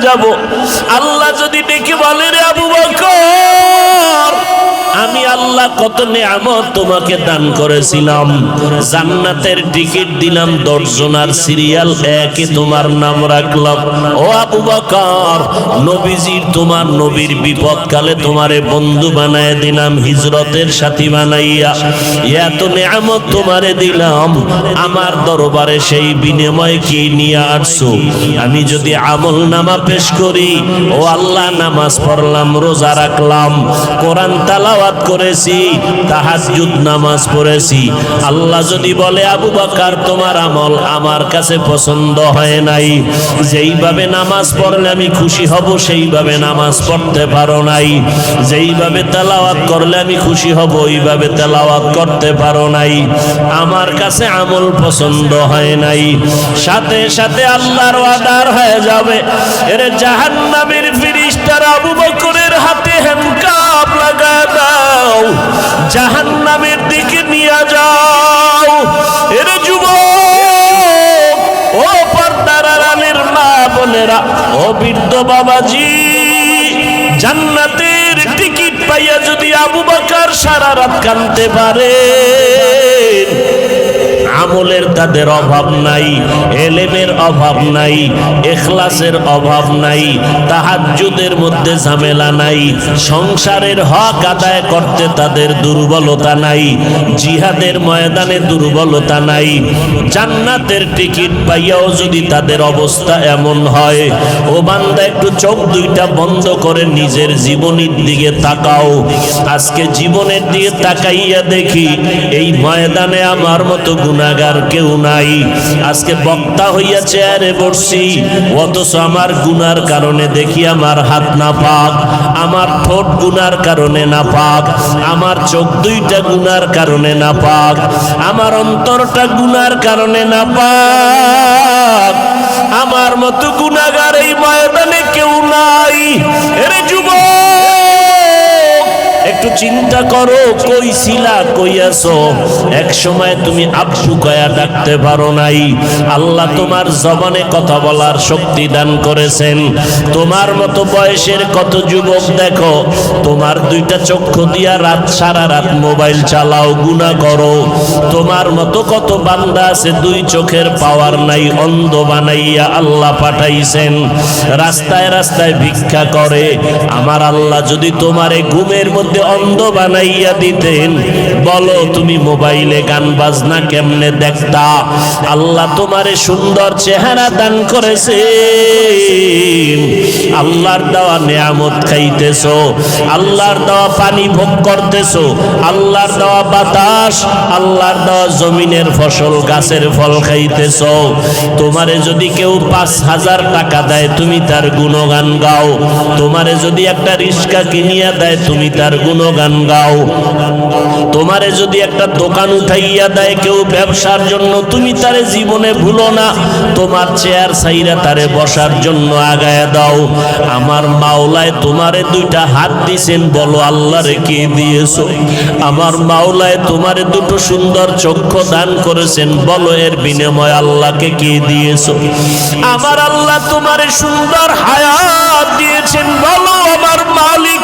যাব। আল্লাহ যদি ডেকে বলে রে আবু বকর, আমি আল্লাহ কত নেয়ামত তোমাকে দান করেছিলাম, জান্নাতের টিকিট দিলাম 10 জনার সিরিয়াল 1 এ তোমার নাম রাখলাম। ও আবু বকর, নবীজির তোমার নবীর বিপদকালে তোমারে বন্ধু বানায় দিলাম, হিজরতের সাথী বানাইয়া এত নেয়ামত তোমারে দিলাম, আমার দরবারে সেই বিনিময় কি নিয়ে আসছো? আমি যদি আমল নামা পেশ করি, ও আল্লাহ নামাজ পড়লাম, রোজা রাখলাম, কোরআন তালাওয়াত করেছি, তাহাজ্জুদ নামাজ পড়েছি, আল্লাহ যদি বলে আবু বকর তোমার আমল আমার কাছে পছন্দ হয় নাই, যেইভাবে নামাজ পড়লে আমি খুশি হব সেইভাবে নামাজ পড়তে পারো নাই, যেইভাবে তেলাওয়াত করলে আমি খুশি হব ওইভাবে তেলাওয়াত করতে পারো নাই, আমার কাছে আমল পছন্দ হয় নাই, সাথে সাথে আল্লাহর ওয়াদার হয়ে যাবে, এর জাহান্নামের ফেরেশতারা আবু বকরের হাতে হ্যান্ডকাপ লাগায় দাও, জাহান্নামের দিকে নিয়ে যাও। এর যুবক, ও পর্দার আড়ালের মা বোনেরা, ও বৃদ্ধ বাবাজি, জান্নাতের টিকিট পাইয়া যদি আবু বকর সারা রাত কাঁদতে পারে, আমলের তাদের অভাব নাই, এলেমের অভাব নাই, ইখলাসের অভাব নাই, তাহাজ্জুদের মধ্যে ঝামেলা নাই, সংসারের হক আদায় করতে তাদের দুর্বলতা নাই, জিহাদের ময়দানে দুর্বলতা নাই, জান্নাতের টিকিট পাইয়াও যদি তাদের অবস্থা এমন হয়, ও বান্দা একটু চোখ দুইটা বন্ধ করে নিজের জীবনের দিকে তাকাও। আজকে জীবনের দিকে তাকাইয়া দেখি এই ময়দানে আমার মতো গুনাহগার কেউ নাই। আজকে বক্তা হইয়া চেয়ারে বসছি, অথচ আমার গুনার কারণে দেখি আমার হাত না পাক, আমার ঠোঁট গুনার কারণে না পাক, আমার চোখ দুইটা গুনার কারণে না পাক, আমার অন্তরটা গুনার কারণে না পাক। আমার মতো গুনাহগার এই ময়দানে কেউ নাই। এরে যুবক, একটু চিন্তা করো, কই ছিলা, কই আছো? এক সময় তুমি আব্বু কয়া ডাকতে পারো নাই, আল্লাহ তোমার জবানে কথা বলার শক্তি দান করেছেন। তোমার মতো বয়সের কত যুবক দেখো, তোমার দুইটা চক্ষু দিয়া রাত সারা রাত মোবাইল চালাও, গুনাহ করো। তোমার মতো কত বান্দা আছে দুই চোখের পাওয়ার নাই, অন্ধ বানাইয়া আল্লাহ পাঠাইছেন, রাস্তায় রাস্তায় ভিক্ষা করে। আমার আল্লাহ যদি তোমারে ঘুমের মধ্যে অন্ধ বানাইয়া দিতেন, বলো তুমি মোবাইলে গান বাজনা কেমনে দেখতা? আল্লাহ তোমারে সুন্দর চেহারা দান করেছে, আল্লাহর দেওয়া নেয়ামত খাইতেছো, আল্লাহর দেওয়া পানি ভোগ করতেছো, আল্লাহর দেওয়া বাতাস, আল্লাহর দেওয়া জমিনের ফসল গাছের ফল খাইতেছো। তোমারে যদি কেউ 5,000 টাকা দেয়, তুমি তার গুণগান গাও। তোমারে যদি একটা রিক্সা কিনিয়া দেয়, তুমি তার গুণগান গাও। তোমারে যদি একটা দোকান উঠাইয়া দেয় কেউ ব্যবসার জন্য, তুমি তারে জীবনে ভুলো না, তোমার চেয়ার ছাইরা তারে বসার জন্য আগায়া দাও। আমার মাওলায় তোমারে দুইটা হাত দিছেন, বলো আল্লাহরে কে দিয়েছো? আমার মাওলায় তোমারে দুটো সুন্দর চক্ষু দান করেছেন, বলো এর বিনিময় আল্লাহকে কে দিয়েছো? আমার আল্লাহ তোমারে সুন্দর হায়াত দিয়েছেন, বলো আমার মালিক